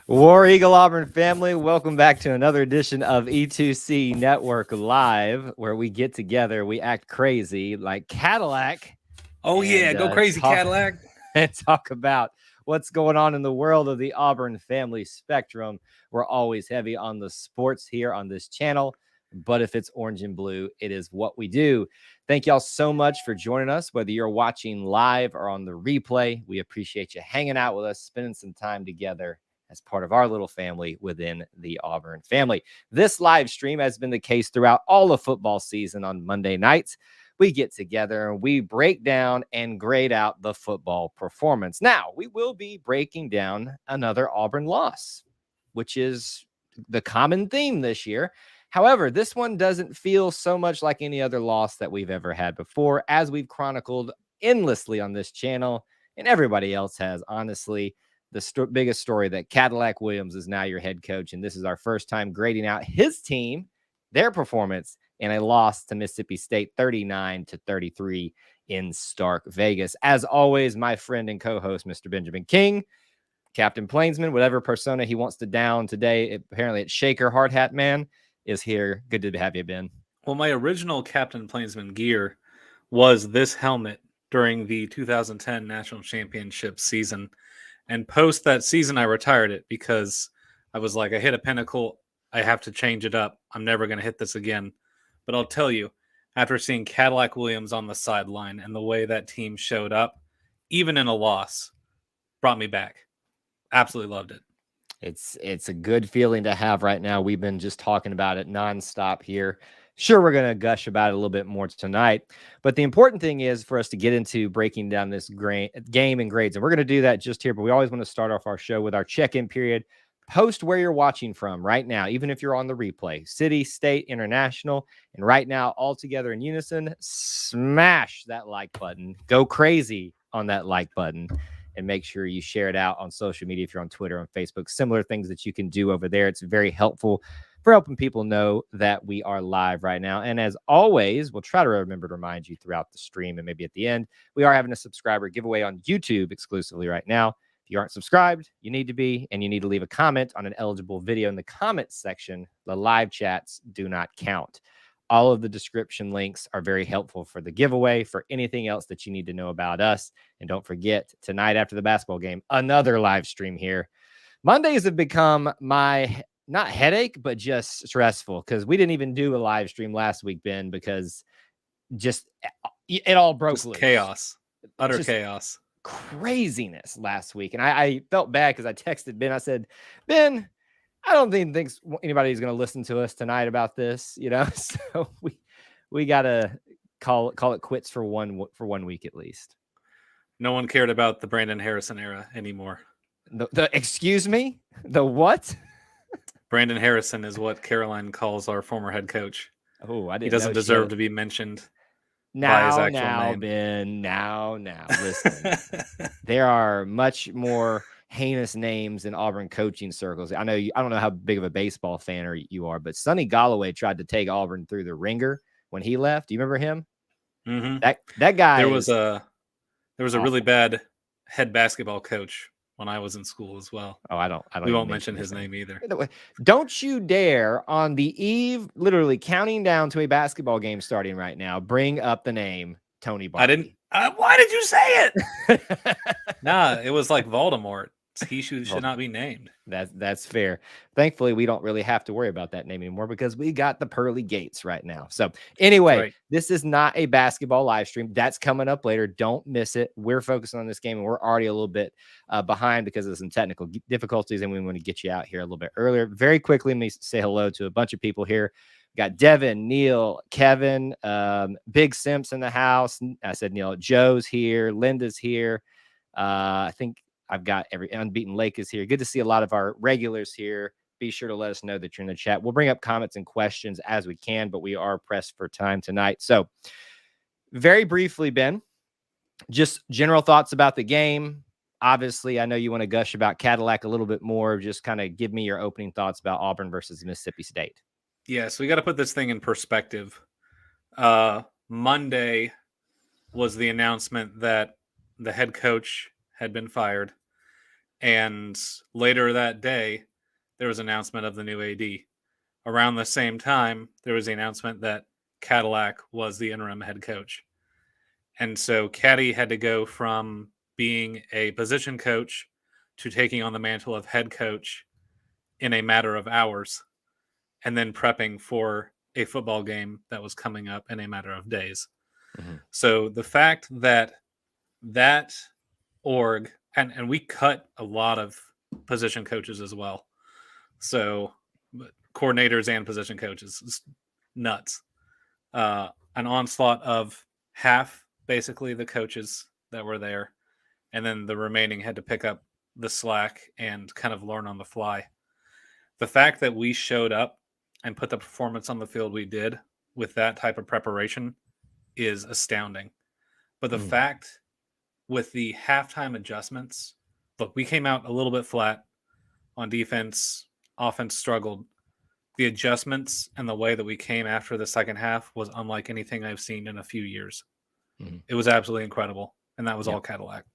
War Eagle Auburn family, welcome back to another edition of E2C Network Live, where we get together, we act crazy like Cadillac. Oh, yeah, go crazy, Cadillac. And talk about what's going on in the world of the Auburn family spectrum. We're always heavy on the sports here on this channel, but if it's orange and blue, it is what we do. Thank y'all so much for joining us, whether you're watching live or on the replay. We appreciate you hanging out with us, spending some time together as part of our little family within the Auburn family. This live stream has been the case throughout all of football season on Monday nights. We get together and we break down and grade out the football performance. Now, we will be breaking down another Auburn loss, which is the common theme this year. However, this one doesn't feel so much like any other loss that we've ever had before, as we've chronicled endlessly on this channel, and everybody else has, honestly. The biggest story that Cadillac Williams is now your head coach, and this is our first time grading out his team, their performance in a loss to Mississippi State 39-33 in Stark Vegas. As always, my friend and co-host, Mr. Benjamin King, Captain Plainsman, whatever persona he wants to down today, apparently it's Shaker Hard Hat Man, is here. Good to have you, Ben. Well, my original Captain Plainsman gear was this helmet during the 2010 National Championship season. And post that season, I retired it because I was like, I hit a pinnacle. I have to change it up. I'm never going to hit this again. But I'll tell you, after seeing Cadillac Williams on the sideline and the way that team showed up, even in a loss, brought me back. Absolutely loved it. It's a good feeling to have right now. We've been just talking about it nonstop here. Sure, we're going to gush about it a little bit more tonight, but the important thing is for us to get into breaking down this game and grades, and we're going to do that just here, but we always want to start off our show with our check-in period. Post where you're watching from right now, even if you're on the replay, city, state, international, and right now, all together in unison, smash that like button. Go crazy on that like button. And make sure you share it out on social media if you're on Twitter, on Facebook, similar things that you can do over there. It's very helpful for helping people know that we are live right now. And as always, we'll try to remember to remind you throughout the stream and maybe at the end, we are having a subscriber giveaway on YouTube exclusively right now. If you aren't subscribed, you need to be, and you need to leave a comment on an eligible video in the comments section. The live chats do not count. All of the description links are very helpful for the giveaway, for anything else that you need to know about us. And don't forget, tonight after the basketball game, another live stream here. Mondays have become my, not headache, but just stressful because we didn't even do a live stream last week, Ben, because just it all broke loose. Chaos. Utter chaos. Craziness last week. And I felt bad because I texted Ben. I said, Ben, I don't think anybody's going to listen to us tonight about this, So we got to call it quits for one week at least. No one cared about the Brandon Harrison era anymore. Excuse me? The what? Brandon Harrison is what Caroline calls our former head coach. Oh, I didn't. He doesn't deserve to be mentioned by his actual name. Ben. Now, listen. There are much more heinous names in Auburn coaching circles. I don't know how big of a baseball fan you are, but Sonny Galloway tried to take Auburn through the ringer when he left. Do you remember him? Mm-hmm. That guy. There was a really bad head basketball coach when I was in school as well. Oh, I don't. We won't mention his name either. Don't you dare, on the eve, literally counting down to a basketball game starting right now, bring up the name Tony Barney. I didn't. Why did you say it? Nah, it was like Voldemort. He should not be named. That's fair. Thankfully, we don't really have to worry about that name anymore because we got the pearly gates right now. So anyway, This is not a basketball live stream. That's coming up later. Don't miss it. We're focusing on this game, and we're already a little bit behind because of some technical difficulties, and we want to get you out here a little bit earlier. Very quickly, let me say hello to a bunch of people here. We got Devin, Neil, Kevin, Big Simps in the house. I said Neil. Joe's here. Linda's here. I think I've got every Unbeaten Lake is here. Good to see a lot of our regulars here. Be sure to let us know that you're in the chat. We'll bring up comments and questions as we can, but we are pressed for time tonight. So very briefly, Ben, just general thoughts about the game. Obviously, I know you want to gush about Cadillac a little bit more. Just kind of give me your opening thoughts about Auburn versus Mississippi State. Yeah, so we got to put this thing in perspective. Monday was the announcement that the head coach had been fired. And later that day, there was an announcement of the new AD. Around the same time, there was the announcement that Cadillac was the interim head coach. And so Caddy had to go from being a position coach to taking on the mantle of head coach in a matter of hours, and then prepping for a football game that was coming up in a matter of days. Mm-hmm. So the fact that that org, and we cut a lot of position coaches as well. So coordinators and position coaches, it's nuts. An onslaught of half, basically, the coaches that were there, and then the remaining had to pick up the slack and kind of learn on the fly. The fact that we showed up and put the performance on the field we did with that type of preparation is astounding. But the fact with the halftime adjustments, look, we came out a little bit flat on defense. Offense struggled. The adjustments and the way that we came after the second half was unlike anything I've seen in a few years. Mm-hmm. It was absolutely incredible. And that was all Cadillac.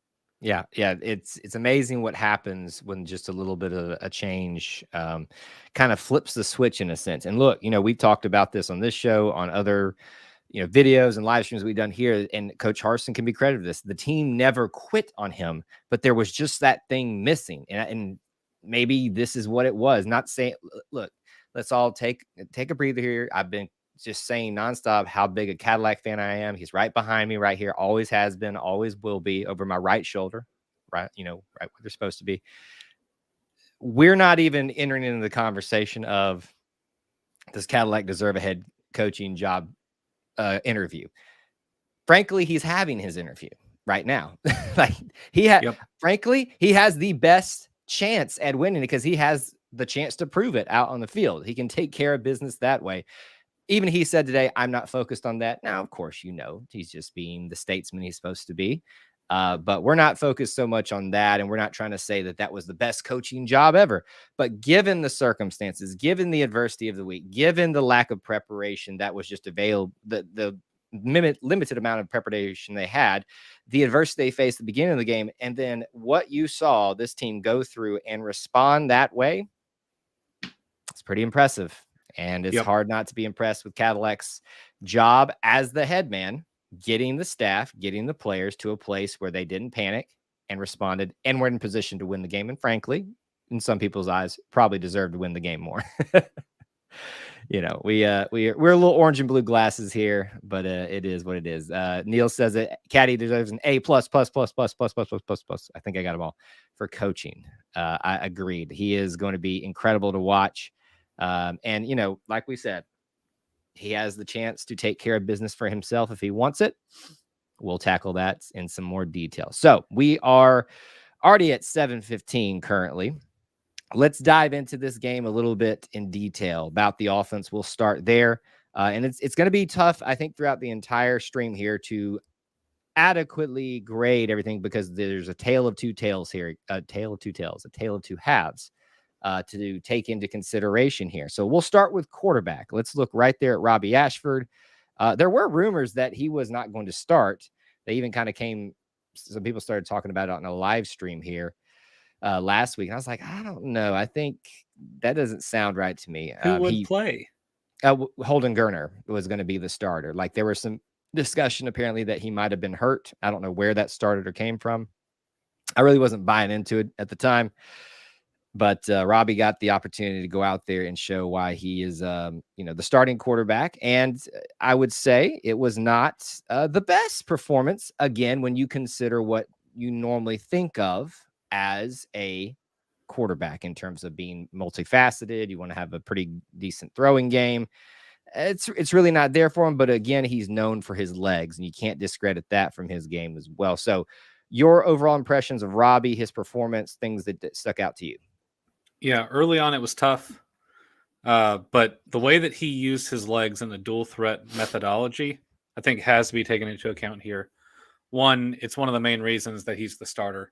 Yeah. It's amazing what happens when just a little bit of a change kind of flips the switch in a sense. And look, we've talked about this on this show, on other videos and live streams we've done here, and Coach Harsin can be credited for this. The team never quit on him, but there was just that thing missing. And maybe this is what it was. Not saying, look, let's all take a breather here. I've been just saying nonstop how big a Cadillac fan I am. He's right behind me right here. Always has been, always will be, over my right shoulder, right? Right where they're supposed to be. We're not even entering into the conversation of, does Cadillac deserve a head coaching job interview? Frankly, he's having his interview right now. Like frankly, he has the best chance at winning because he has the chance to prove it out on the field. He can take care of business that way. Even he said today, I'm not focused on that. Now, of course, he's just being the statesman he's supposed to be. But we're not focused so much on that. And we're not trying to say that was the best coaching job ever. But given the circumstances, given the adversity of the week, given the lack of preparation that was just available, the limited amount of preparation they had, the adversity they faced at the beginning of the game, and then what you saw this team go through and respond that way, it's pretty impressive. And it's hard not to be impressed with Cadillac's job as the head man, getting the staff, getting the players to a place where they didn't panic and responded and were in position to win the game. And frankly, in some people's eyes, probably deserved to win the game more. We're a little orange and blue glasses here, but it is what it is. Neil says that Caddy deserves an A++++++++++. I think I got them all for coaching. I agreed. He is going to be incredible to watch. And like we said, he has the chance to take care of business for himself if he wants it. We'll tackle that in some more detail. So we are already at 7:15 currently. Let's dive into this game a little bit in detail about the offense. We'll start there. And it's going to be tough, I think, throughout the entire stream here to adequately grade everything because there's a tale of two tales here, a tale of two halves to take into consideration here. So we'll start with quarterback. Let's look right there at Robbie Ashford. There were rumors that he was not going to start. They even kind of some people started talking about it on a live stream here last week. And I was like, I don't know. I think that doesn't sound right to me. Who would play? Holden Gerner was going to be the starter. Like there was some discussion apparently that he might have been hurt. I don't know where that started or came from. I really wasn't buying into it at the time. But Robbie got the opportunity to go out there and show why he is, the starting quarterback. And I would say it was not the best performance, again, when you consider what you normally think of as a quarterback in terms of being multifaceted. You want to have a pretty decent throwing game. It's really not there for him. But again, he's known for his legs, and you can't discredit that from his game as well. So your overall impressions of Robbie, his performance, things that stuck out to you? Yeah, early on it was tough, but the way that he used his legs in the dual threat methodology, I think has to be taken into account here. One, it's one of the main reasons that he's the starter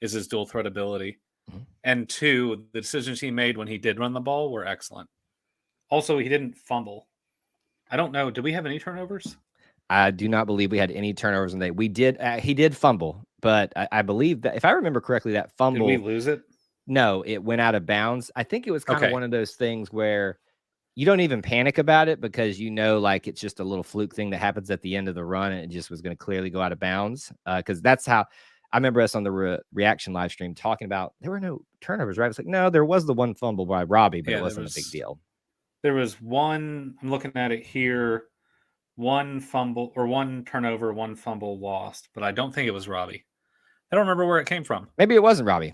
is his dual threat ability. Mm-hmm. And two, the decisions he made when he did run the ball were excellent. Also, he didn't fumble. I don't know. Did we have any turnovers? I do not believe we had any turnovers in the day. We did. He did fumble but I believe that if I remember correctly, that Did fumble. we lose it? No, it went out of bounds. I think it was kind of Okay. one of those things where you don't even panic about it because you know, like it's just a little fluke thing that happens at the end of the run, and it just was going to clearly go out of bounds. Because that's how I remember us on the reaction live stream talking about there were no turnovers, right? It's like, no, there was the one fumble by Robbie, but Yeah, it wasn't a big deal. There was one. I'm looking at it here. One fumble or one turnover, one fumble lost, but I don't think it was Robbie. I don't remember where it came from. Maybe it wasn't Robbie,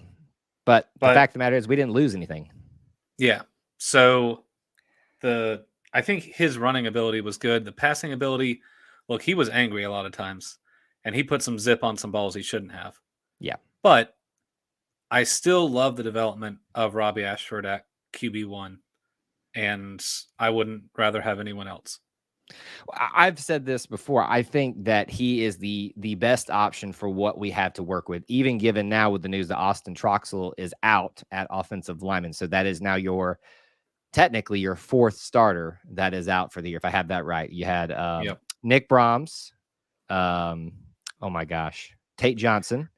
but the fact of the matter is we didn't lose anything. Yeah. So I think his running ability was good. The passing ability, look, he was angry a lot of times, and he put some zip on some balls he shouldn't have. Yeah. But I still love the development of Robbie Ashford at QB1, and I wouldn't rather have anyone else. I've said this before. I think that he is the best option for what we have to work with, even given now with the news that Austin Troxell is out at offensive lineman. So that is now technically your fourth starter that is out for the year. If I have that right, you had Nick Brahms. Oh my gosh. Tate Johnson,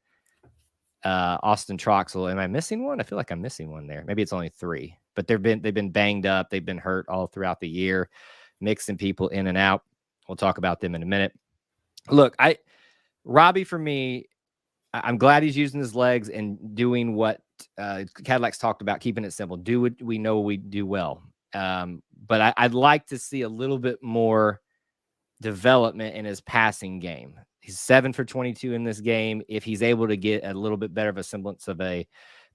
Austin Troxell. Am I missing one? I feel like I'm missing one there. Maybe it's only 3, but they've been banged up. They've been hurt all throughout the year, mixing people in and out. We'll talk about them in a minute. Look, Robbie, for me, I'm glad he's using his legs and doing what Cadillac's talked about, keeping it simple. Do what we know we do well. But I'd like to see a little bit more development in his passing game. He's 7 for 22 in this game. If he's able to get a little bit better of a semblance of a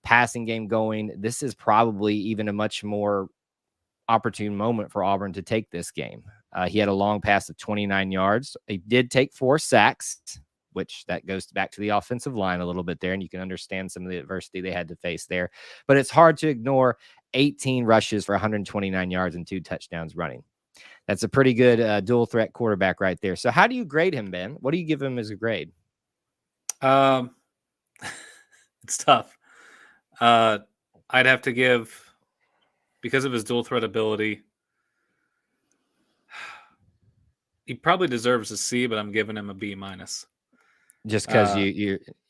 passing game going, this is probably even a much more opportune moment for Auburn to take this game. He had a long pass of 29 yards. He did take 4 sacks, which that goes back to the offensive line a little bit there, and you can understand some of the adversity they had to face there. But it's hard to ignore 18 rushes for 129 yards and 2 touchdowns running. That's a pretty good dual threat quarterback right there. So how do you grade him, Ben? What do you give him as a grade? It's tough. I'd have to give, because of his dual threat ability, he probably deserves a C, but I'm giving him a B-. Just because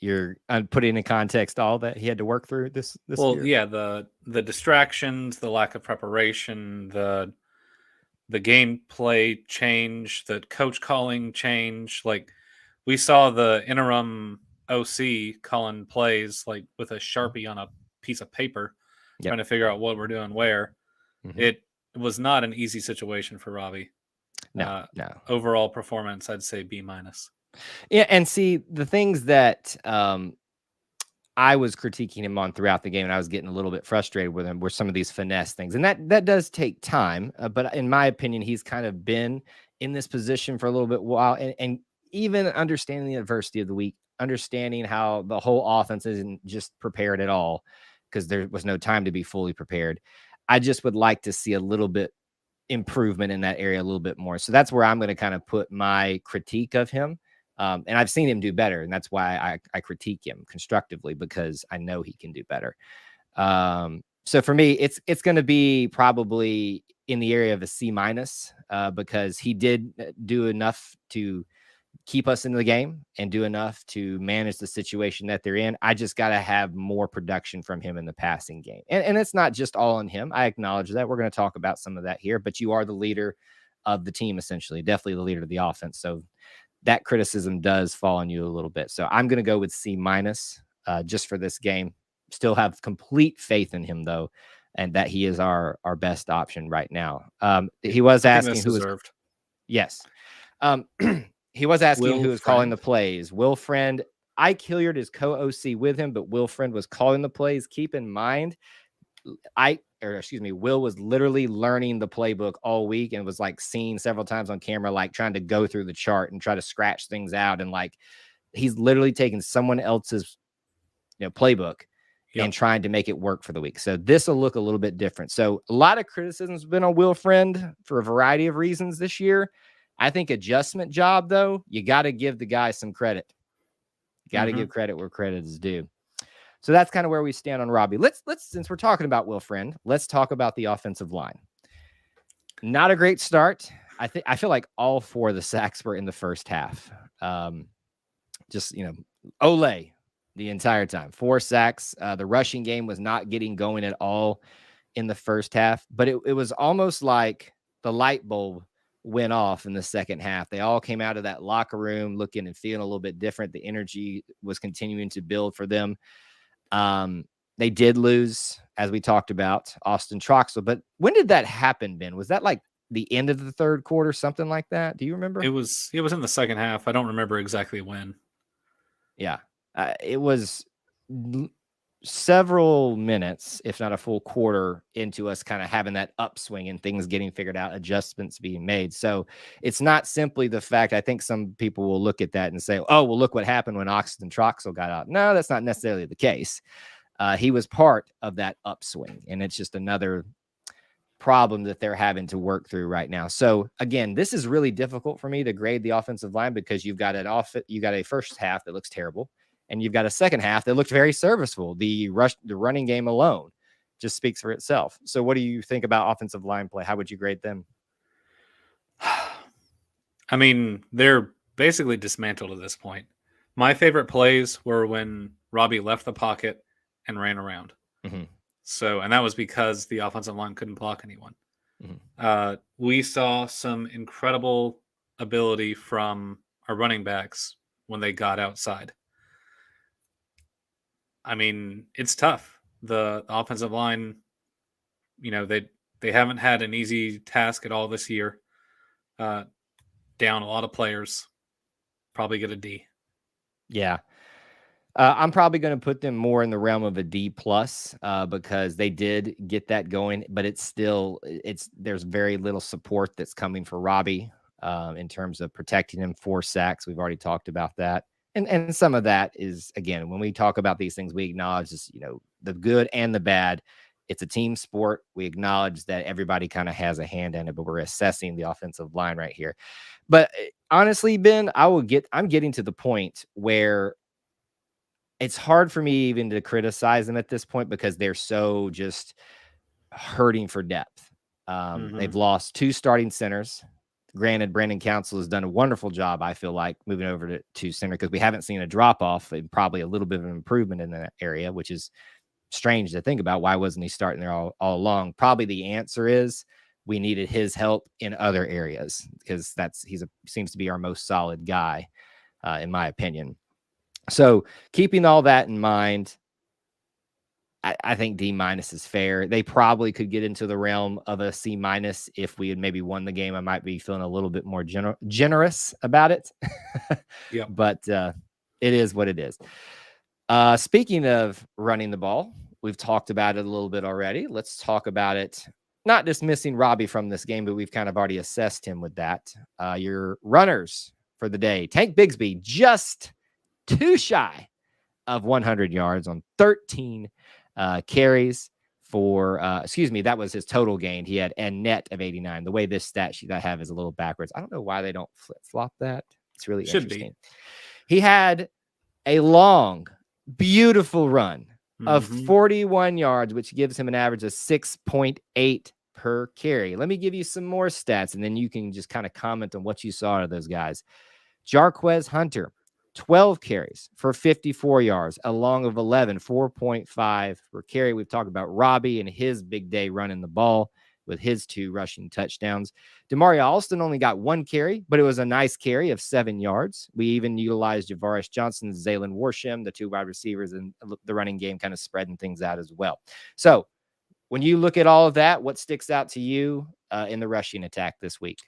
you're putting in context all that he had to work through this year? Yeah, the distractions, the lack of preparation, the gameplay change, the coach calling change. Like, we saw the interim OC calling plays like with a Sharpie on a piece of paper, trying to figure out what we're doing where. Mm-hmm. It was not an easy situation for Robbie. No. Overall performance, I'd say B-. Yeah, and see, the things that I was critiquing him on throughout the game, and I was getting a little bit frustrated with him, were some of these finesse things. And that does take time. But in my opinion, he's kind of been in this position for a little bit while. And even understanding the adversity of the week, understanding how the whole offense isn't just prepared at all, because there was no time to be fully prepared. I just would like to see a little bit improvement in that area a little bit more. So that's where I'm going to kind of put my critique of him. And I've seen him do better, and that's why I critique him constructively, because I know he can do better. So for me, it's going to be probably in the area of a C-, because he did do enough to keep us in the game and do enough to manage the situation that they're in. I just got to have more production from him in the passing game. And it's not just all on him. I acknowledge that. We're going to talk about some of that here, but you are the leader of the team, essentially, definitely the leader of the offense. So that criticism does fall on you a little bit. So I'm going to go with C- just for this game. Still have complete faith in him, though, and that he is our best option right now. He was asking who deserved. Yes. He was asking who was calling the plays. Will Friend. Ike Hilliard is co-OC with him, but Will Friend was calling the plays. Keep in mind, Will was literally learning the playbook all week and was like seen several times on camera, like trying to go through the chart and try to scratch things out. And like, he's literally taking someone else's playbook and trying to make it work for the week. So this will look a little bit different. So a lot of criticism has been on Will Friend for a variety of reasons this year. I think adjustment job, though, you got to give the guy some credit. You got to give credit where credit is due. So that's kind of where we stand on Robbie. Let's since we're talking about Will Friend, let's talk about the offensive line. Not a great start. I feel like all 4 of the sacks were in the first half. Just Ole the entire time. 4 sacks. The rushing game was not getting going at all in the first half, but it was almost like the light bulb went off in the second half. They all came out of that locker room looking and feeling a little bit different. The energy was continuing to build for them. They did lose, as we talked about, Austin Troxel. But when did that happen, Ben? Was that like the end of the third quarter, something like that? Do you remember? It was in the second half. I don't remember exactly when. Yeah. It was several minutes, if not a full quarter, into us kind of having that upswing and things getting figured out, adjustments being made. So it's not simply the fact, I think some people will look at that and say, oh, well, look what happened when Austin Troxel got out. No, that's not necessarily the case. He was part of that upswing, and it's just another problem that they're having to work through right now. So again, this is really difficult for me to grade the offensive line because you've got a first half that looks terrible, and you've got a second half that looked very serviceable. The running game alone just speaks for itself. So what do you think about offensive line play? How would you grade them? I mean, they're basically dismantled at this point. My favorite plays were when Robbie left the pocket and ran around. Mm-hmm. So, and that was because the offensive line couldn't block anyone. Mm-hmm. We saw some incredible ability from our running backs when they got outside. I mean, it's tough. The offensive line, they haven't had an easy task at all this year. Down a lot of players. Probably get a D. Yeah. I'm probably going to put them more in the realm of a D plus because they did get that going, but there's very little support that's coming for Robbie in terms of protecting him. 4 sacks. We've already talked about that. And some of that is, again, when we talk about these things, we acknowledge this, the good and the bad. It's a team sport. We acknowledge that everybody kind of has a hand in it, but we're assessing the offensive line right here. But honestly, Ben, I'm getting to the point where it's hard for me even to criticize them at this point because they're so just hurting for depth. They've lost 2 starting centers. Granted, Brandon Council has done a wonderful job, I feel like, moving over to center because we haven't seen a drop-off and probably a little bit of an improvement in that area, which is strange to think about. Why wasn't he starting there all along? Probably the answer is we needed his help in other areas because seems to be our most solid guy, in my opinion. So keeping all that in mind, I think D- is fair. They probably could get into the realm of a C- if we had maybe won the game. I might be feeling a little bit more generous about it. Yeah. But it is what it is. Speaking of running the ball, we've talked about it a little bit already. Let's talk about it. Not dismissing Robbie from this game, but we've kind of already assessed him with that. Your runners for the day. Tank Bigsby just too shy of 100 yards on 13 carries for, that was his total gain. He had a net of 89. The way this stat sheet I have is a little backwards. I don't know why they don't flip-flop that. It's really interesting. He had a long, beautiful run of 41 yards, which gives him an average of 6.8 per carry. Let me give you some more stats, and then you can just kind of comment on what you saw out of those guys. Jarquez Hunter, 12 carries for 54 yards, a long of 11, 4.5 per carry. We've talked about Robbie and his big day running the ball with his 2 rushing touchdowns. Demario Alston only got 1 carry, but it was a nice carry of 7 yards. We even utilized Javaris Johnson, Zaylen Warsham, the 2 wide receivers, and the running game kind of spreading things out as well. So when you look at all of that, what sticks out to you in the rushing attack this week?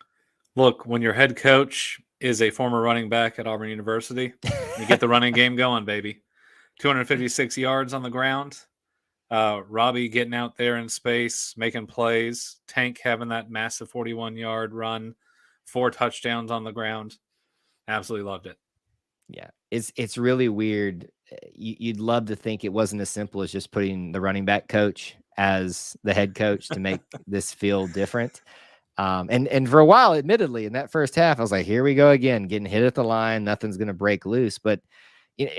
Look, when your head coach is a former running back at Auburn University, you get the running game going, baby. 256 yards on the ground. Robbie getting out there in space, making plays. Tank having that massive 41-yard run, 4 touchdowns on the ground. Absolutely loved it. Yeah, it's really weird. You'd love to think it wasn't as simple as just putting the running back coach as the head coach to make this feel different. And for a while, admittedly, in that first half, I was like, here we go again, getting hit at the line. Nothing's going to break loose. But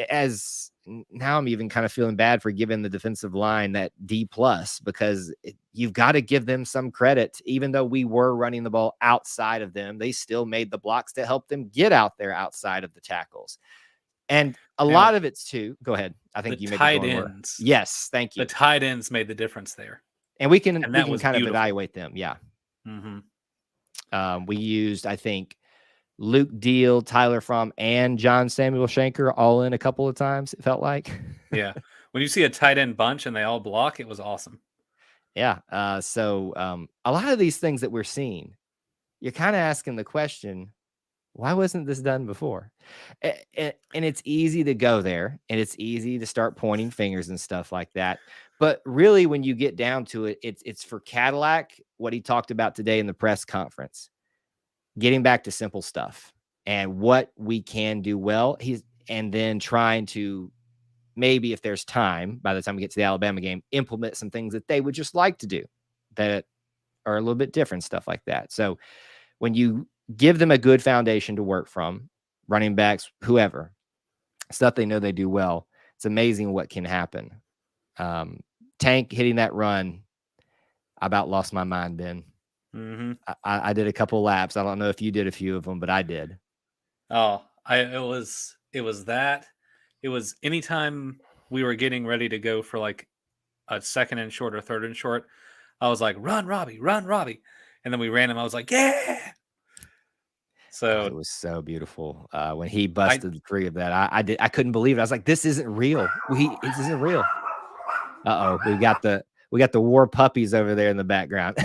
as now I'm even kind of feeling bad for giving the defensive line that D plus because you've got to give them some credit. Even though we were running the ball outside of them, they still made the blocks to help them get out there outside of the tackles. And a Now, lot of it's too. Go ahead. I the think you may be tight going where. ends, Yes, thank the you. tight ends made the difference there, And we and that can was kind of beautiful. evaluate them. Yeah. Mm-hmm. We used, I think, Luke Deal, Tyler Fromm, and John Samuel Shanker all in a couple of times, it felt like. Yeah. When you see a tight end bunch and they all block, it was awesome. Yeah. So a lot of these things that we're seeing, you're kind of asking the question, why wasn't this done before? And it's easy to go there, and it's easy to start pointing fingers and stuff like that. But really, when you get down to it, it's for Cadillac, what he talked about today in the press conference, getting back to simple stuff and what we can do well. And then trying to, maybe if there's time, by the time we get to the Alabama game, implement some things that they would just like to do that are a little bit different, stuff like that. So when you give them a good foundation to work from, running backs, whoever, stuff they know they do well, it's amazing what can happen. Tank hitting that run, I about lost my mind, Ben. Mm-hmm. I did a couple laps. I don't know if you did a few of them, but I did. Oh, it was that. It was anytime we were getting ready to go for like a second and short or third and short, I was like, run, Robbie, run, Robbie. And then we ran him. I was like, yeah. Oh, it So was so beautiful when he I busted the three of that. I couldn't believe it. I was like, this isn't real. This isn't real. Uh-oh, we got the war puppies over there in the background.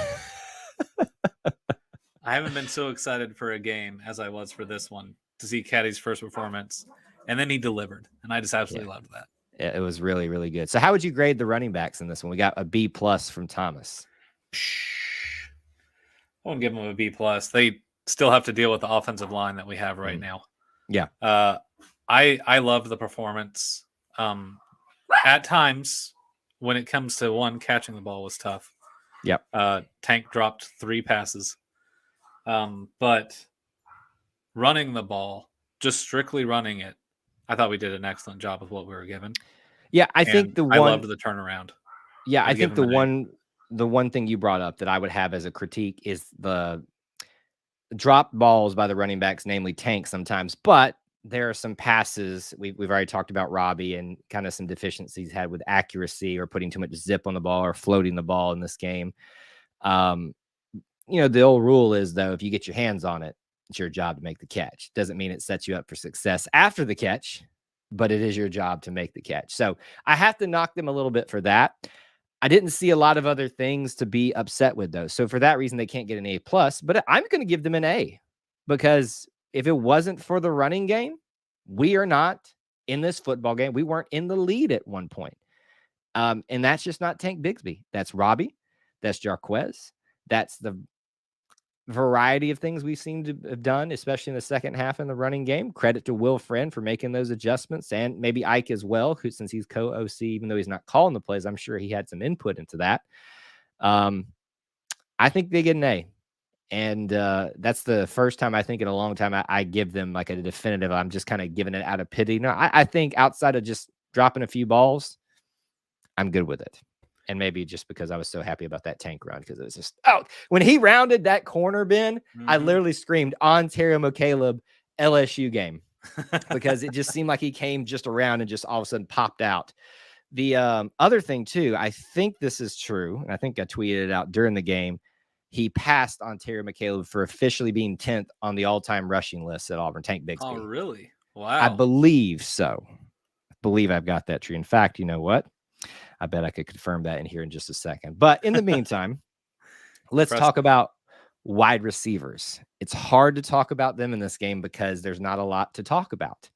I haven't been so excited for a game as I was for this one to see Caddy's first performance. And then he delivered. And I just absolutely loved that. It was really, really good. So how would you grade the running backs in this one? We got a B+ from Thomas. I won't give them a B+. They still have to deal with the offensive line that we have right now. Yeah. I loved the performance. At times, when it comes to catching the ball was tough. Yep. Tank dropped 3 passes. But running the ball, just strictly running it, I thought we did an excellent job with what we were given. Yeah, I think I loved the turnaround. Yeah, I think the one thing you brought up that I would have as a critique is the dropped balls by the running backs, namely Tank sometimes, but there are some passes. We've already talked about Robbie and kind of some deficiencies had with accuracy or putting too much zip on the ball or floating the ball in this game. The old rule is, though, if you get your hands on it, it's your job to make the catch. Doesn't mean it sets you up for success after the catch, but it is your job to make the catch. So I have to knock them a little bit for that. I didn't see a lot of other things to be upset with, though. So for that reason, they can't get an A+, but I'm going to give them an A, because if it wasn't for the running game, we are not in this football game. We weren't in the lead at one point. And that's just not Tank Bigsby. That's Robbie. That's Jarquez. That's the variety of things we seem to have done, especially in the second half in the running game. Credit to Will Friend for making those adjustments, and maybe Ike as well, who, since he's co-OC, even though he's not calling the plays, I'm sure he had some input into that. I think they get an A. And that's the first time I think in a long time I give them like a definitive. I'm just kind of giving it out of pity. No, I think outside of just dropping a few balls, I'm good with it. And maybe just because I was so happy about that Tank run, because it was just, when he rounded that corner, Ben, I literally screamed Ontario McCaleb LSU game, because it just seemed like he came just around and just all of a sudden popped out. The other thing too, I think this is true, and I think I tweeted it out during the game. He passed Ontario McCaleb for officially being 10th on the all-time rushing list at Auburn, Tank Bigsby. Oh, really? Wow. I believe so. I believe I've got that true. In fact, you know what? I bet I could confirm that in here in just a second. But in the meantime, let's talk about wide receivers. It's hard to talk about them in this game because there's not a lot to talk about.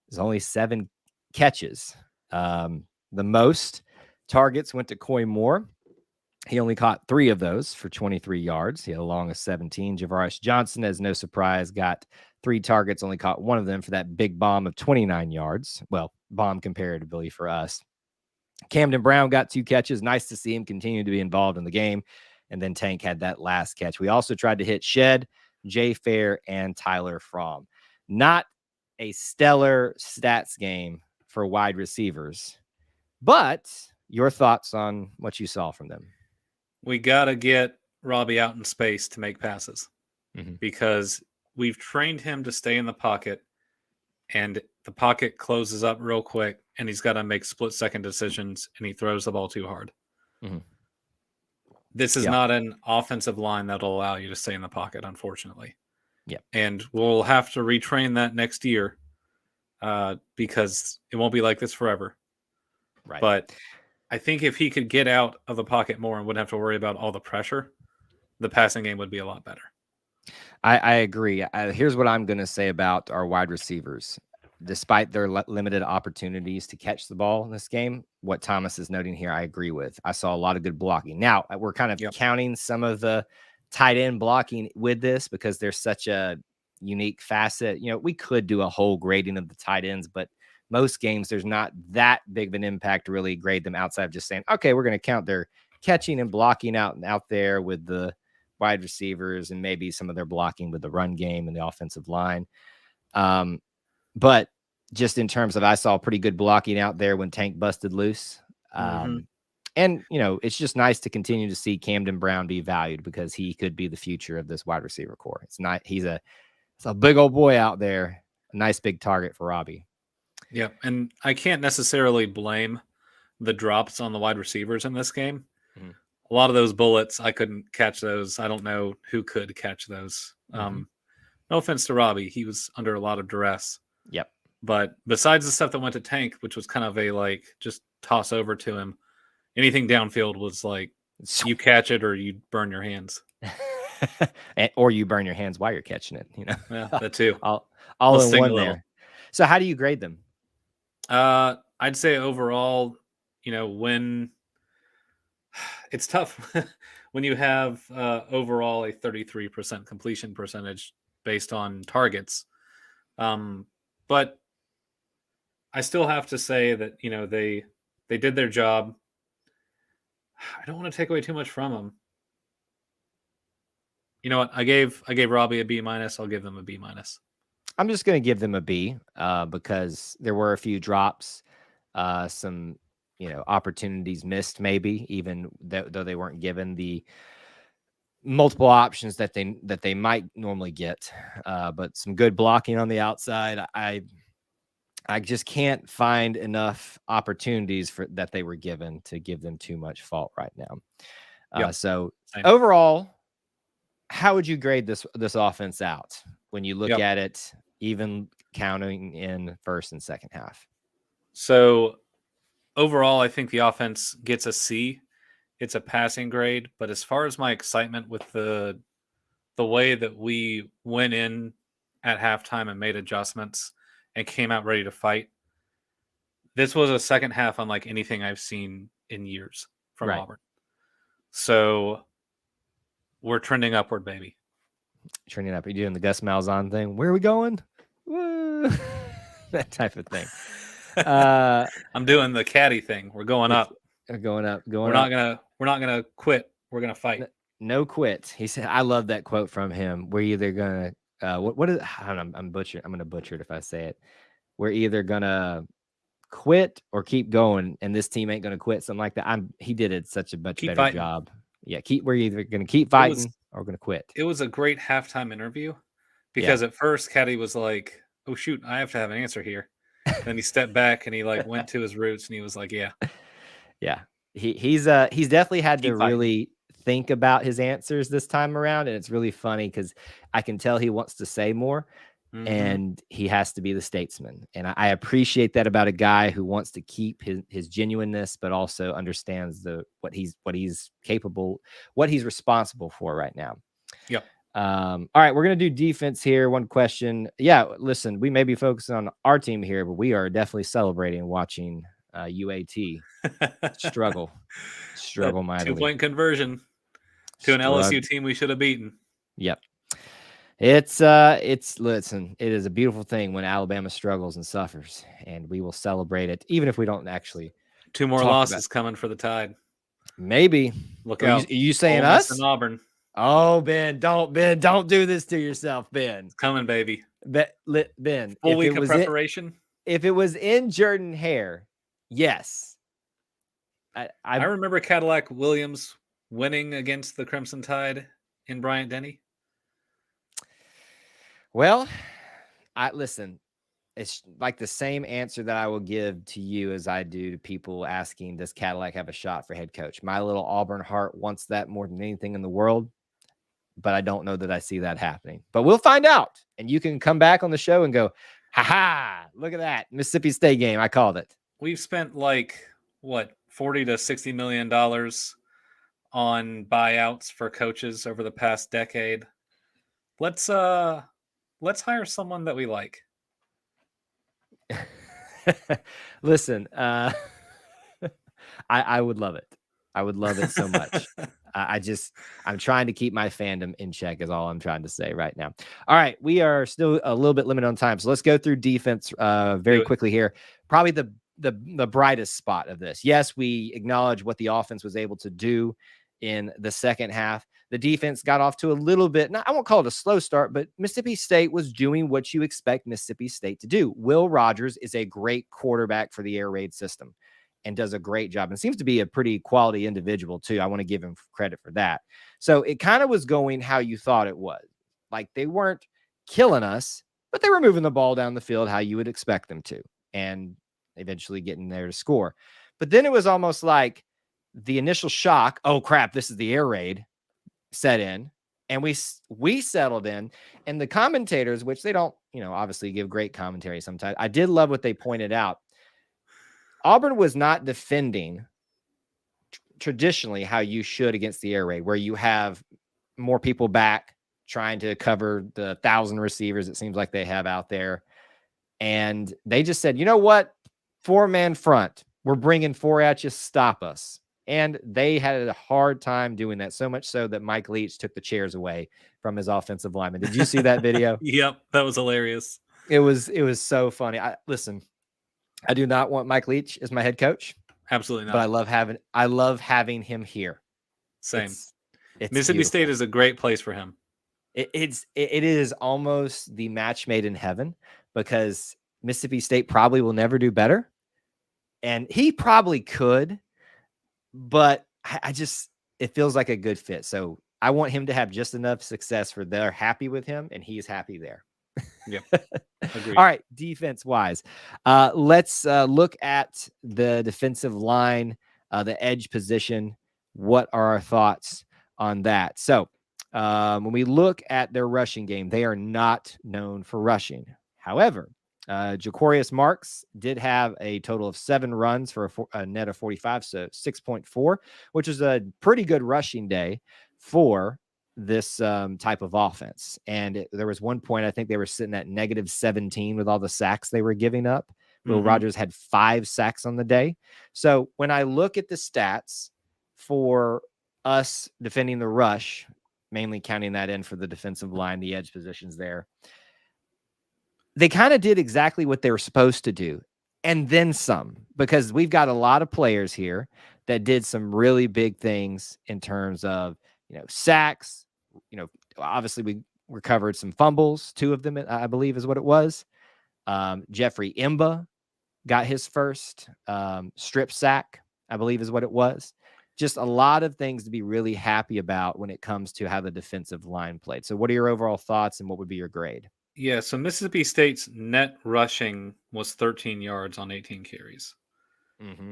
There's only 7 catches. The most targets went to Coy Moore. He only caught 3 of those for 23 yards. He had a long of 17. Javaris Johnson, as no surprise, got 3 targets, only caught 1 of them for that big bomb of 29 yards. Well, bomb comparatively for us. Camden Brown got 2 catches. Nice to see him continue to be involved in the game. And then Tank had that last catch. We also tried to hit Shed, Jay Fair, and Tyler Fromm. Not a stellar stats game for wide receivers, but your thoughts on what you saw from them? We got to get Robbie out in space to make passes, because we've trained him to stay in the pocket. And the pocket closes up real quick, and he's got to make split-second decisions, and he throws the ball too hard. Mm-hmm. This is not an offensive line that'll allow you to stay in the pocket, unfortunately. Yeah. And we'll have to retrain that next year because it won't be like this forever. Right. But I think if he could get out of the pocket more and wouldn't have to worry about all the pressure, the passing game would be a lot better. I agree. Here's what I'm going to say about our wide receivers. Despite their limited opportunities to catch the ball in this game, what Thomas is noting here, I agree with. I saw a lot of good blocking. Now, we're kind of counting some of the tight end blocking with this because there's such a unique facet. You know, we could do a whole grading of the tight ends, but most games there's not that big of an impact to really grade them outside of just saying, okay, we're going to count their catching and blocking out there with the wide receivers and maybe some of their blocking with the run game and the offensive line. But just in terms of, I saw pretty good blocking out there when Tank busted loose. And, you know, it's just nice to continue to see Camden Brown be valued because he could be the future of this wide receiver core. It's not, it's a big old boy out there. A nice big target for Robbie. Yeah. And I can't necessarily blame the drops on the wide receivers in this game. Mm-hmm. A lot of those bullets, I couldn't catch those. I don't know who could catch those. No offense to Robbie. He was under a lot of duress. Yep. But besides the stuff that went to Tank, which was kind of a like just toss over to him, anything downfield was like you catch it or you burn your hands. Or you burn your hands while you're catching it, you know. Yeah, that too. all in one there. So how do you grade them? I'd say overall, you know, when it's tough when you have overall a 33% completion percentage based on targets. But I still have to say that, you know, they did their job. I don't want to take away too much from them. You know what? I gave Robbie a B-. I'll give them a B-. I'm just going to give them a B because there were a few drops, some, you know, opportunities missed, maybe even though they weren't given the multiple options that they might normally get. But some good blocking on the outside. I just can't find enough opportunities that they were given to give them too much fault right now. So overall, how would you grade this offense out when you look at it, even counting in first and second half? So overall, I think the offense gets a C. It's a passing grade, but as far as my excitement with the way that we went in at halftime and made adjustments and came out ready to fight, this was a second half unlike anything I've seen in years from Auburn. So we're trending upward, baby. Trending up. You're doing the Gus Malzahn thing. Where are we going? Woo. That type of thing. I'm doing the caddy thing. We're going up. Going up. We're not gonna quit. We're gonna fight. No quit. He said, I love that quote from him. We're either gonna what is I'm gonna butcher it if I say it. We're either gonna quit or keep going, and this team ain't gonna quit. Something like that. He did it such a much better job. Yeah, we're either gonna keep fighting or gonna quit. It was a great halftime interview because at first Caddy was like, "Oh shoot, I have to have an answer here." Then he stepped back and he like went to his roots and he was like, "Yeah." He's definitely had to really think about his answers this time around, and it's really funny because I can tell he wants to say more, and he has to be the statesman, and I appreciate that about a guy who wants to keep his genuineness, but also understands what he's capable, what he's responsible for right now. Yep. All right, we're gonna do defense here. One question. Yeah, listen, we may be focusing on our team here, but we are definitely celebrating watching UAT struggle mightily. 2-point conversion to an LSU team we should have beaten. Yep. Listen, it is a beautiful thing when Alabama struggles and suffers, and we will celebrate it even if we don't actually. 2 more losses coming for the Tide. Maybe. Look out. Are you saying us? And Auburn. Oh, Ben, don't do this to yourself, Ben. It's coming, baby. Ben, full week of preparation. If it was in Jordan Hare, yes. I remember Cadillac Williams winning against the Crimson Tide in Bryant Denny. Well, listen, it's like the same answer that I will give to you as I do to people asking, does Cadillac have a shot for head coach? My little Auburn heart wants that more than anything in the world, but I don't know that I see that happening. But we'll find out. And you can come back on the show and go, ha ha, look at that Mississippi State game. I called it. We've spent like what, $40 to $60 million on buyouts for coaches over the past decade. Let's hire someone that we like. Listen, I would love it. I would love it so much. I'm trying to keep my fandom in check is all I'm trying to say right now. All right. We are still a little bit limited on time. So let's go through defense very quickly here. Probably the brightest spot of this. Yes, we acknowledge what the offense was able to do in the second half. The defense got off to a little bit, I won't call it a slow start, but Mississippi State was doing what you expect Mississippi State to do. Will Rogers is a great quarterback for the air raid system and does a great job and seems to be a pretty quality individual too. I want to give him credit for that. So it kind of was going how you thought it was. Like they weren't killing us, but they were moving the ball down the field how you would expect them to and eventually getting there to score. But then it was almost like the initial shock, oh crap, this is the air raid, set in, and we settled in. And the commentators, which they don't, obviously give great commentary sometimes. I did love what they pointed out. Auburn was not defending traditionally how you should against the air raid, where you have more people back trying to cover the 1,000 receivers it seems like they have out there. And they just said, you know what? 4-man front. We're bringing 4 at you. Stop us. And they had a hard time doing that, so much so that Mike Leach took the chairs away from his offensive lineman. Did you see that video? Yep, that was hilarious. It was so funny. Listen, I do not want Mike Leach as my head coach. Absolutely not. But I love having him here. Same. It's Mississippi beautiful. State is a great place for him. It is almost the match made in heaven because Mississippi State probably will never do better. And he probably could, but it feels like a good fit. So I want him to have just enough success for they're happy with him and he's happy there. Yep. Agreed. All right. Defense wise, let's look at the defensive line, the edge position. What are our thoughts on that? So when we look at their rushing game, they are not known for rushing. However, Jacorius Marks did have a total of 7 runs for a net of 45, so 6.4, which is a pretty good rushing day for this type of offense. And there was one point, I think they were sitting at -17 with all the sacks they were giving up. Will Rogers had 5 sacks on the day. So when I look at the stats for us defending the rush, mainly counting that in for the defensive line, the edge positions there, they kind of did exactly what they were supposed to do. And then some, because we've got a lot of players here that did some really big things in terms of, sacks. Obviously we recovered some fumbles, 2 of them, I believe is what it was. Jeffrey Imba got his first strip sack, I believe is what it was. Just a lot of things to be really happy about when it comes to how the defensive line played. So what are your overall thoughts and what would be your grade? Yeah, so Mississippi State's net rushing was 13 yards on 18 carries.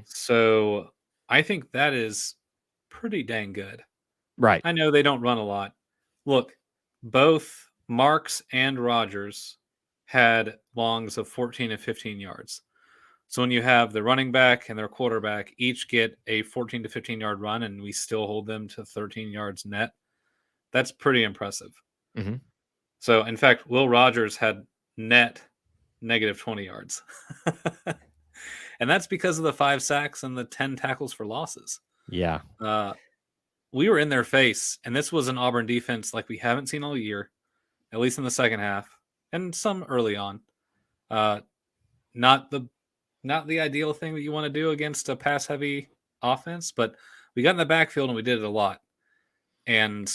So I think that is pretty dang good. Right. I know they don't run a lot. Look, both Marks and Rogers had longs of 14 and 15 yards. So when you have the running back and their quarterback each get a 14 to 15 yard run and we still hold them to 13 yards net, that's pretty impressive. So, in fact, Will Rogers had net -20 yards. And that's because of the 5 sacks and the 10 tackles for losses. Yeah. We were in their face, and this was an Auburn defense like we haven't seen all year, at least in the second half, and some early on. Not the ideal thing that you want to do against a pass-heavy offense, but we got in the backfield and we did it a lot. And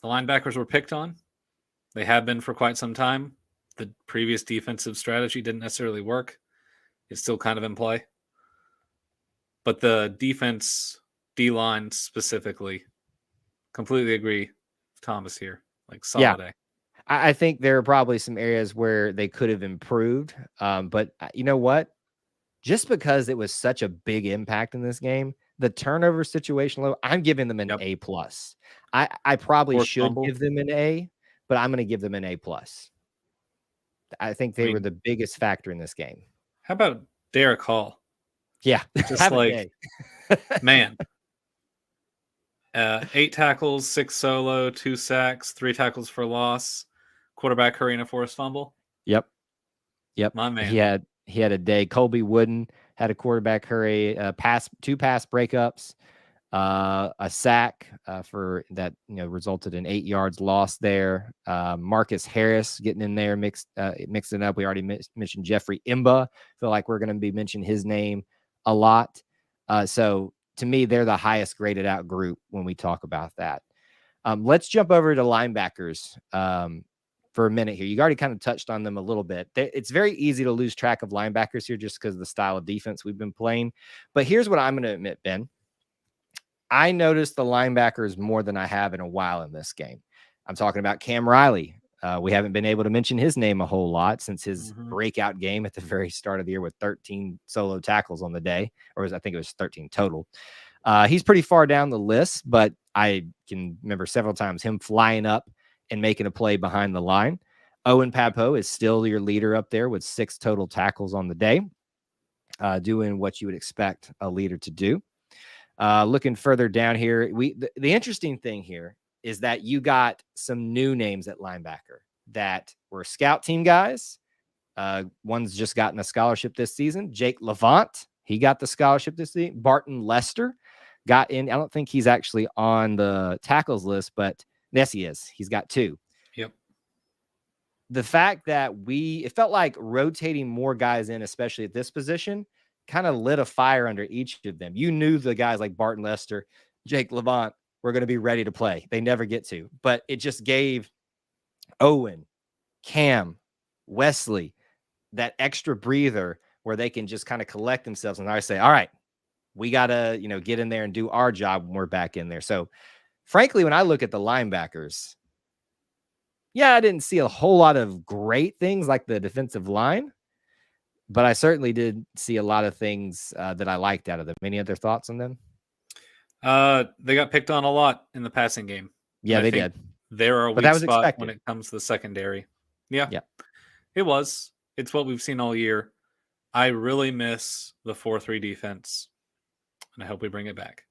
the linebackers were picked on. They have been for quite some time. The previous defensive strategy didn't necessarily work. It's still kind of in play. But the defense, D-line specifically, completely agree with Thomas here. Like, solid day. I think there are probably some areas where they could have improved. But you know what? Just because it was such a big impact in this game, the turnover situation low, I'm giving them an Yep. A plus. I probably Forced should fumble. give them an A, but I'm going to give them an A plus. I think I they were mean, the biggest factor in this game. how about Derek Hall? Yeah, Just have a like, day. man, 8 tackles, 6 solo, 2 sacks, 3 tackles for loss, quarterback hurry and a forced fumble. Yep. My man. He had a day. Colby Wooden had a quarterback hurry, 2 pass breakups, a sack for that resulted in 8 yards lost there. Marcus Harris getting in there, mixing up. We already mentioned Jeffrey Imba. Feel like we're going to be mentioning his name a lot. So to me, they're the highest graded out group when we talk about that. Let's jump over to linebackers for a minute here. You already kind of touched on them a little bit. It's very easy to lose track of linebackers here just because of the style of defense we've been playing. But here's what I'm going to admit, Ben. I noticed the linebackers more than I have in a while in this game. I'm talking about Cam Riley. We haven't been able to mention his name a whole lot since his breakout game at the very start of the year with 13 solo tackles on the day, or I think it was 13 total. He's pretty far down the list, but I can remember several times him flying up and making a play behind the line. Owen Papo is still your leader up there with 6 total tackles on the day, doing what you would expect a leader to do. Looking further down here, the interesting thing here is that you got some new names at linebacker that were scout team guys. One's just gotten a scholarship this season. Jake Levant, he got the scholarship this season. Barton Lester got in. I don't think he's actually on the tackles list, but yes, he is. He's got 2. Yep. The fact that it felt like rotating more guys in, especially at this position, kind of lit a fire under each of them. You knew the guys like Barton Lester, Jake Levant were going to be ready to play. They never get to, but it just gave Owen, Cam, Wesley that extra breather where they can just kind of collect themselves and I say, all right, we got to, get in there and do our job when we're back in there. So frankly, when I look at the linebackers, I didn't see a whole lot of great things like the defensive line, but I certainly did see a lot of things that I liked out of them. Any other thoughts on them? They got picked on a lot in the passing game. Yeah, they did. They're a weak spot when it comes to the secondary. Yeah. It was. It's what we've seen all year. I really miss the 4-3 defense, and I hope we bring it back.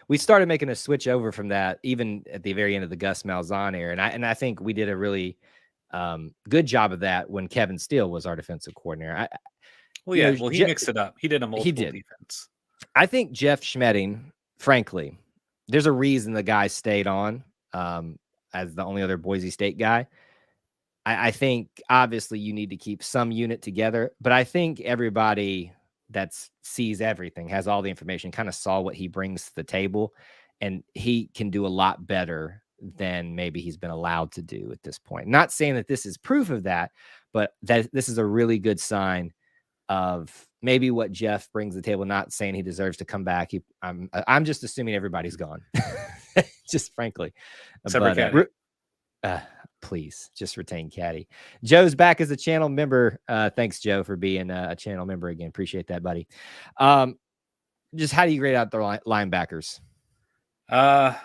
We started making a switch over from that even at the very end of the Gus Malzahn era, and I think we did a really good job of that when Kevin Steele was our defensive coordinator. He mixed it up. He did a multiple defense. I think Jeff Schmedding, frankly, there's a reason the guy stayed on as the only other Boise State guy. I think obviously you need to keep some unit together, but I think everybody that sees everything, has all the information, kind of saw what he brings to the table, and he can do a lot better than maybe he's been allowed to do at this point. Not saying that this is proof of that, but that this is a really good sign of maybe what Jeff brings to the table. Not saying he deserves to come back. I'm just assuming everybody's gone. Just frankly. Please just retain Caddy. Joe's back as a channel member. Thanks, Joe, for being a channel member again. Appreciate that, buddy. Just how do you grade out the linebackers? I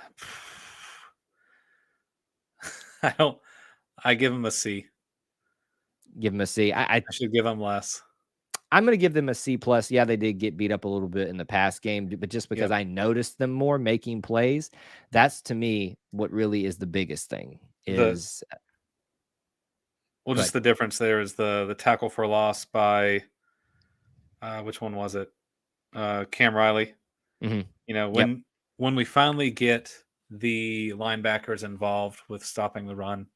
give them a C. Give them a C. I should give them less. I'm going to give them a C plus. Yeah, they did get beat up a little bit in the past game, but just because I noticed them more making plays, that's to me what really is the biggest thing. Just the difference there is the tackle for loss by which one was it? Cam Riley. Mm-hmm. When we finally get the linebackers involved with stopping the run,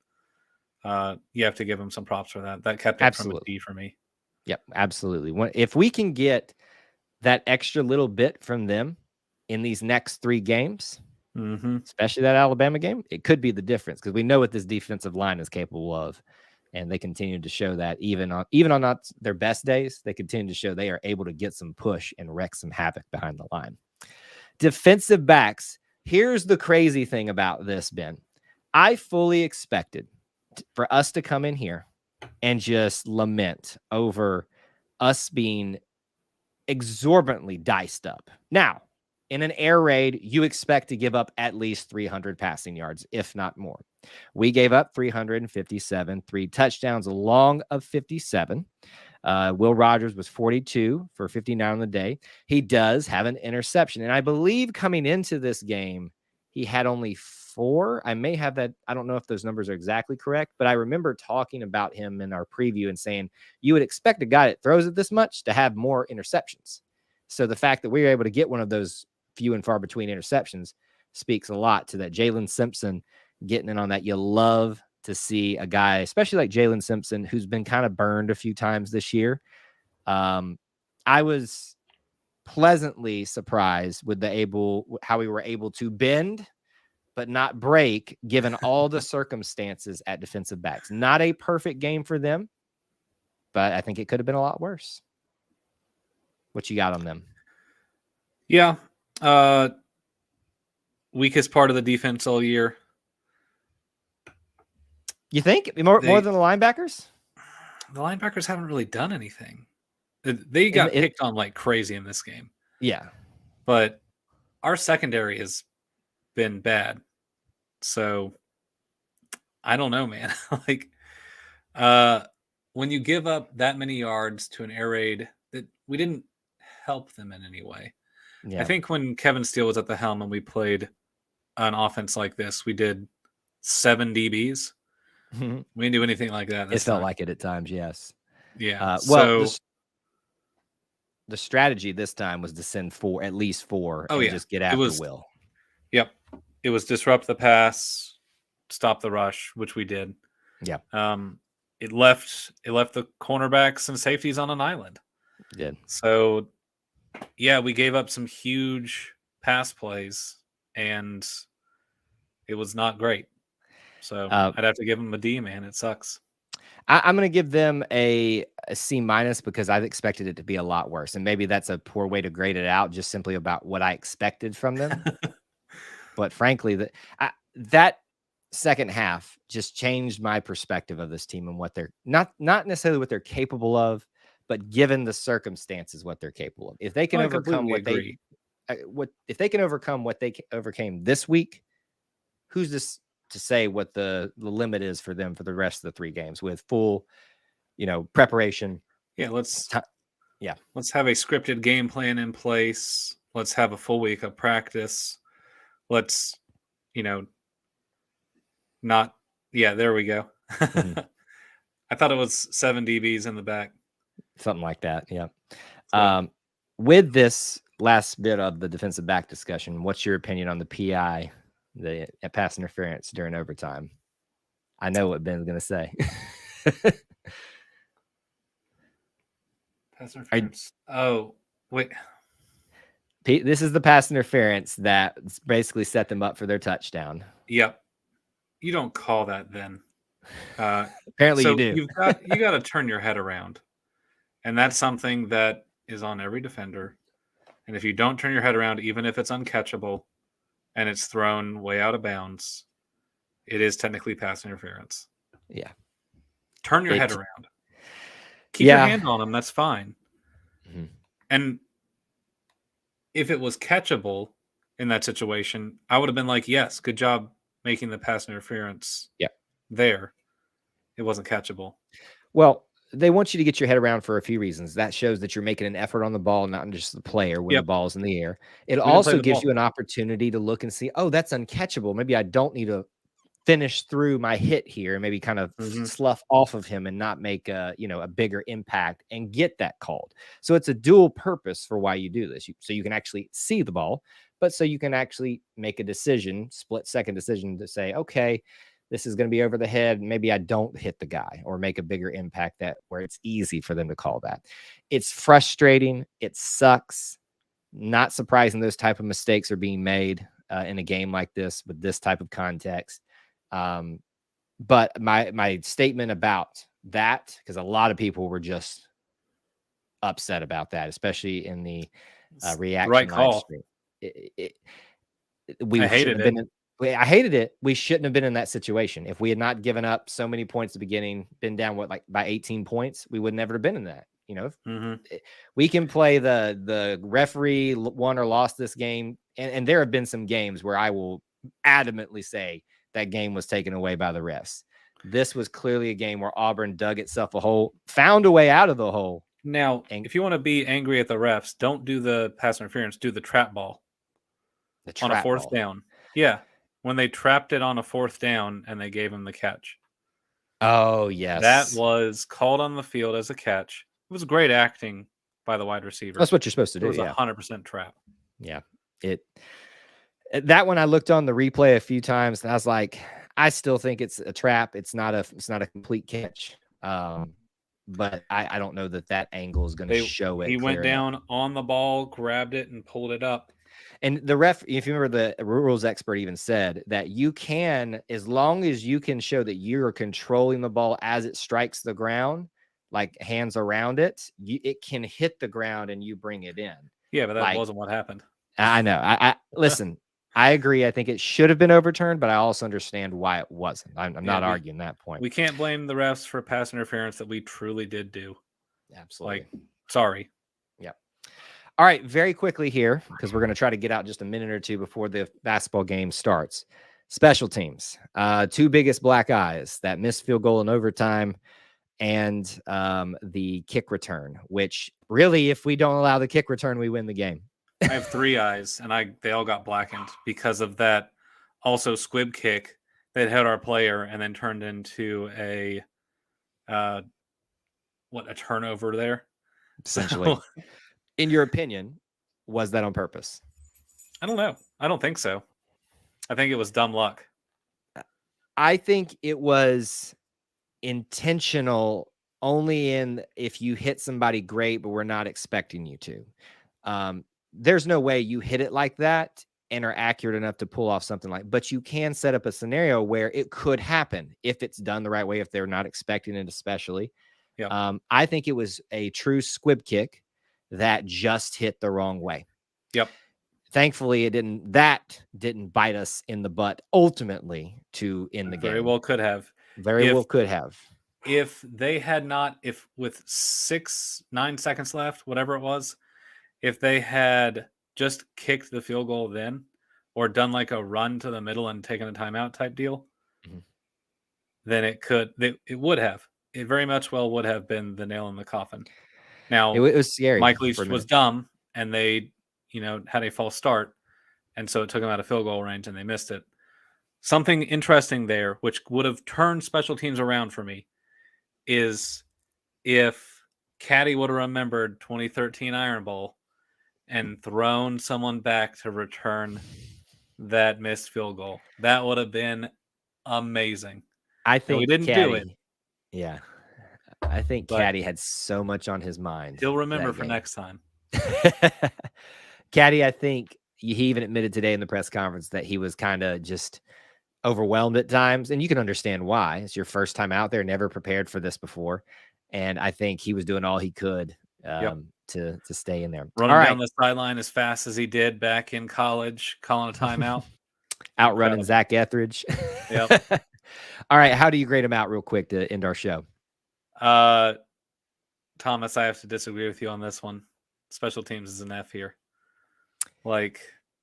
you have to give them some props for that. That kept it from a D for me. Yep, absolutely. If we can get that extra little bit from them in these next 3 games, especially that Alabama game, it could be the difference because we know what this defensive line is capable of, and they continue to show that even on not their best days, they continue to show they are able to get some push and wreak some havoc behind the line. Defensive backs. Here's the crazy thing about this, Ben. I fully expected for us to come in here and just lament over us being exorbitantly diced up. Now, in an air raid, you expect to give up at least 300 passing yards, if not more. We gave up 357, 3 touchdowns, a long of 57. Will Rogers was 42 for 59 on the day. He does have an interception. And I believe coming into this game, he had only 4. I may have that. I don't know if those numbers are exactly correct, but I remember talking about him in our preview and saying you would expect a guy that throws it this much to have more interceptions. So the fact that we were able to get one of those few and far between interceptions speaks a lot to that. Jalen Simpson getting in on that. You love to see a guy, especially like Jalen Simpson, who's been kind of burned a few times this year. I was pleasantly surprised with how we were able to bend but not break given all the circumstances at defensive backs. Not a perfect game for them, but I think it could have been a lot worse. What you got on them? Yeah. Weakest part of the defense all year. You think more than the linebackers? The linebackers haven't really done anything. They got picked on like crazy in this game. Yeah. But our secondary has been bad. So I don't know, man. Like when you give up that many yards to an air raid, that we didn't help them in any way. Yeah. I think when Kevin Steele was at the helm and we played an offense like this, we did 7 DBs. We didn't do anything like that. It felt like it at times, yes. Yeah. Well, the strategy this time was to send at least 4 and just get after Will. Yep. It was disrupt the pass, stop the rush, which we did. Yeah. It left the cornerbacks and safeties on an island. It did. So yeah, we gave up some huge pass plays and it was not great. So I'd have to give them a D, man. It sucks. I'm going to give them a C- because I've expected it to be a lot worse. And maybe that's a poor way to grade it out, just simply about what I expected from them. But frankly, that second half just changed my perspective of this team and what they're not necessarily what they're capable of, but given the circumstances, what they're capable of. If they can overcome what they overcame this week, who's this to say what the limit is for them for the rest of the 3 games with full, preparation? Yeah, let's have a scripted game plan in place. Let's have a full week of practice. Let's, there we go. Mm-hmm. I thought it was 7 DBs in the back. Something like that. Yeah. So, with this last bit of the defensive back discussion, what's your opinion on the PI, the pass interference during overtime? I know what Ben's going to say. Pass interference. Oh, wait. This is the pass interference that basically set them up for their touchdown. Yep. You don't call that then. Apparently you do. You got to turn your head around. And that's something that is on every defender. And if you don't turn your head around, even if it's uncatchable and it's thrown way out of bounds, it is technically pass interference. Yeah. Turn your head around. Keep your hand on them. That's fine. Mm-hmm. And if it was catchable in that situation, I would have been like, yes, good job making the pass interference there. It wasn't catchable. Well, they want you to get your head around for a few reasons. That shows that you're making an effort on the ball, not just the player when the ball's in the air. It also gives you an opportunity to look and see, oh, that's uncatchable. Maybe I don't need to finish through my hit here and maybe kind of slough off of him and not make a bigger impact and get that called. So it's a dual purpose for why you do this. So you can actually see the ball, but so you can actually make a decision, split-second decision to say, okay, this is going to be over the head. Maybe I don't hit the guy or make a bigger impact where it's easy for them to call that. It's frustrating. It sucks. Not surprising those type of mistakes are being made in a game like this with this type of context. But my statement about that, because a lot of people were just upset about that, especially in the reaction right live call. stream. I hated it. I hated it. We shouldn't have been in that situation. If we had not given up so many points at the beginning, been down like by 18 points, we would never have been in that. We can play the referee won or lost this game, and there have been some games where I will adamantly say that game was taken away by the refs. This was clearly a game where Auburn dug itself a hole, found a way out of the hole. Now, if you want to be angry at the refs, don't do the pass interference, do the trap ball. On a fourth down. Yeah. When they trapped it on a fourth down and they gave him the catch. Oh, yes. That was called on the field as a catch. It was great acting by the wide receiver. That's what you're supposed to do. It was 100% trap. Yeah. That one I looked on the replay a few times and I was like, I still think it's a trap. It's not a complete catch. But I don't know that angle is going to show it. He went down on the ball, grabbed it, and pulled it up. And the ref, if you remember, the rules expert even said that you can, as long as you can show that you're controlling the ball as it strikes the ground, like hands around it, it can hit the ground and you bring it in. Yeah, but that wasn't what happened. I know. I listen. I agree. I think it should have been overturned, but I also understand why it wasn't. I'm not arguing that point. We can't blame the refs for pass interference that we truly did do. Absolutely. Sorry. Yeah. All right. Very quickly here, because we're going to try to get out just a minute or two before the basketball game starts. Special teams. Two biggest black eyes, that missed field goal in overtime and the kick return, which really, if we don't allow the kick return, we win the game. I have three eyes, and they all got blackened because of that. Also, squib kick that hit our player and then turned into a turnover there. Essentially, in your opinion, was that on purpose? I don't know. I don't think so. I think it was dumb luck. I think it was intentional only if you hit somebody great, but we're not expecting you to. There's no way you hit it like that and are accurate enough to pull off something but you can set up a scenario where it could happen if it's done the right way, if they're not expecting it, especially. Yep. I think it was a true squib kick that just hit the wrong way. Yep. Thankfully, that didn't bite us in the butt ultimately to end the game. Very well could have. Well could have. If they had not, with 9 seconds left, whatever it was, if they had just kicked the field goal then, or done like a run to the middle and taken a timeout type deal, then it would have. It very much well would have been the nail in the coffin. Now, it was scary. Mike Leach was dumb, and they, had a false start, and so it took them out of field goal range, and they missed it. Something interesting there, which would have turned special teams around for me, is if Caddy would have remembered 2013 Iron Bowl and thrown someone back to return that missed field goal. That would have been amazing. I think we didn't do it. Yeah. I think Caddy had so much on his mind. He'll remember for next time. Caddy, I think he even admitted today in the press conference that he was kind of just overwhelmed at times. And you can understand why. It's your first time out there, never prepared for this before. And I think he was doing all he could to stay in there. Running down the sideline as fast as he did back in college, calling a timeout. Outrunning Zach Etheridge. Yep. All right. How do you grade him out real quick to end our show? Thomas, I have to disagree with you on this one. Special teams is an F here.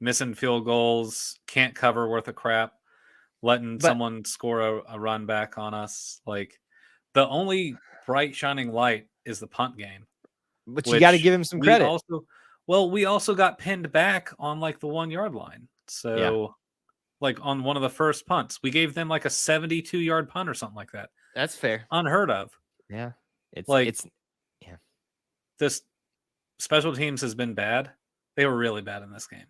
Missing field goals, can't cover worth a crap, letting someone score a run back on us. The only bright shining light is the punt game. But you got to give him some credit. We also got pinned back on the 1 yard line. So on one of the first punts, we gave them a 72-yard punt or something like that. That's fair. Unheard of. Yeah. This special teams has been bad. They were really bad in this game.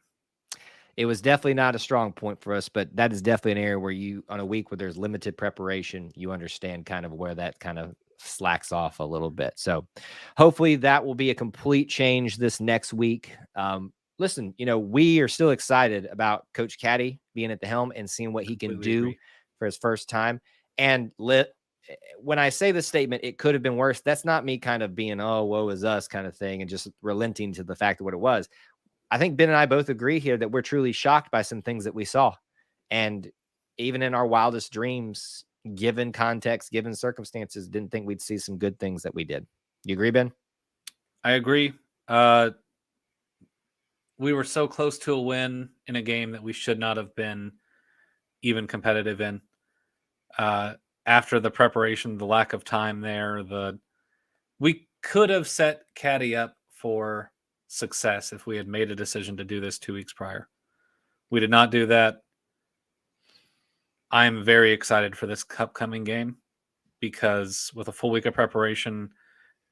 It was definitely not a strong point for us, but that is definitely an area where on a week where there's limited preparation, you understand kind of where that kind of slacks off a little bit. So hopefully that will be a complete change this next week. Listen, we are still excited about Coach Caddy being at the helm and seeing what he can do for his first time. And when I say this statement, it could have been worse. That's not me kind of being, oh, woe is us kind of thing and just relenting to the fact of what it was. I think Ben and I both agree here that we're truly shocked by some things that we saw. And even in our wildest dreams, given context, given circumstances, didn't think we'd see some good things that we did. You agree, Ben? I agree. We were so close to a win in a game that we should not have been even competitive in. After the preparation, the lack of time there, we could have set Caddy up for success if we had made a decision to do this 2 weeks prior. We did not do that. I'm very excited for this upcoming game because with a full week of preparation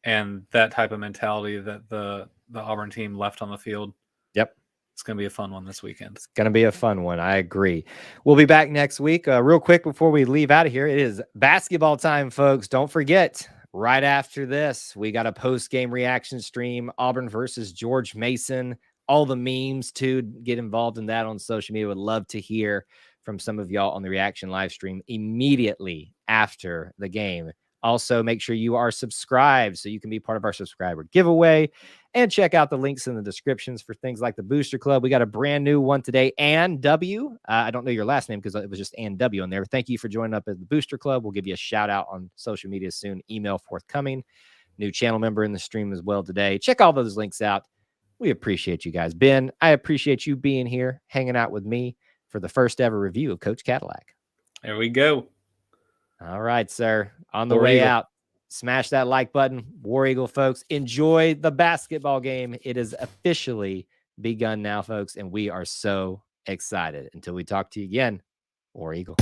and that type of mentality that the Auburn team left on the field, yep, it's going to be a fun one this weekend. It's going to be a fun one. I agree. We'll be back next week. Real quick before we leave out of here, it is basketball time, folks. Don't forget, right after this, we got a post-game reaction stream, Auburn versus George Mason. All the memes, too. Get involved in that on social media. Would love to hear from some of y'all on the reaction live stream immediately after the game. Also, make sure you are subscribed so you can be part of our subscriber giveaway, and check out the links in the descriptions for things like the Booster Club. We got a brand new one today, Ann W. I don't know your last name because it was just Ann W on there. Thank you for joining up at the Booster Club. We'll give you a shout out on social media soon. Email forthcoming. New channel member in the stream as well today. Check all those links out. We appreciate you guys. Ben, I appreciate you being here, hanging out with me for the first ever review of Coach Cadillac. There we go. All right, sir. On the way out, smash that like button. War Eagle, folks. Enjoy the basketball game. It is officially begun now, folks, and we are so excited. Until we talk to you again, War Eagle.